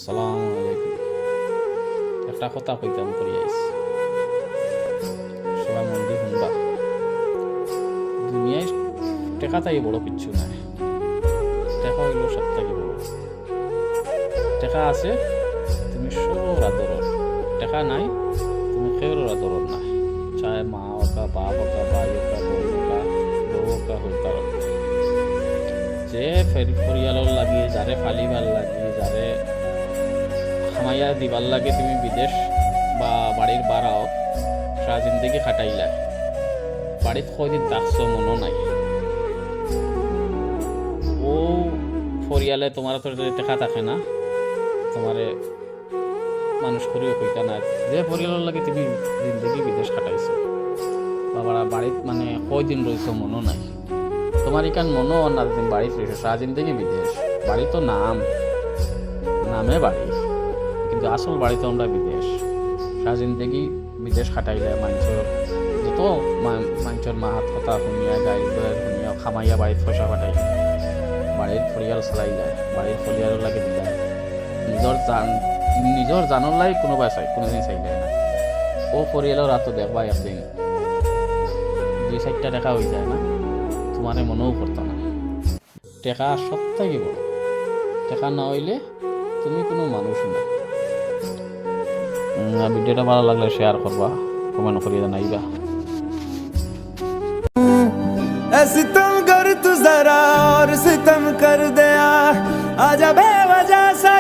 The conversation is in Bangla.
আসসালামু আলাইকুম। একটা কথা কইতাম করি আইছি, সবাই মন দিয়ে শুনবা। দুনিয়ায় টেকা তাই বড় কিচ্ছু নাই। টেকা হইল সব থেকে বড়। টেকা আছে তুমি সবর আদরর, টেকা নাই তুমি খেয়ের আদরর না। চায় মা হোকা, বাপ হোকা, ভাই হোকা, বই হোকা, বউ হোকা, হোকার যে পরিয়ালর লাগি, যারে ফালিবার লাগি, যারে খামাইয়া দিবার লাগে তুমি বিদেশ বা বাড়ির বাড়াও সারা জিন্দগি খাটাইলা, বাড়িত কয়দিন থাকছো মনো নাই। ও পরিয়ালে তোমার তো টেকা থাকে না, তোমারে মানুষ করিও কইতা না। যে পরিয়ালের লাগে তুমি জিন্দগি বিদেশ খাটাইছো বা বাড়িত মানে কয়দিন রয়েছো মনো নাই। তোমার এখান মনো না, তুমি বাড়িতে রয়েছো সারা জিন্দগি বিদেশ। বাড়ি তো নামে বাড়ি, কিন্তু আসল বাড়ি তো আমরা বিদেশ। সারা জিন্দগি বিদেশ খাটাইলে মানুষের যত মানুষের মা হাত কথা শুনিয়া, গাড়ি ঘোড়া শুনিয়া, খামাইয়া বাড়িত পয়সা পাঠাই, বাড়ির পরিয়াল চলাই যায়, বাড়ির পরিয়ালের লাগে দিলাই। নিজের জানোর লাই কোনোবাই কোনোদিন চাই যায় না। ও পরিয়ালের রাতো দেখবা একদিন 2-4টা টাকা হয়ে যায় না, তোমার মনেও করতো না। টাকা সব থেকে বড়। টাকা না হইলে তুমি কোনো মানুষ না। ভিডিওটা ভালো লাগলে শেয়ার করবা, কমেন্ট করিয়ে জানাইবা। सितम कर तू जरा और सितम कर दया आजा बेवजह सा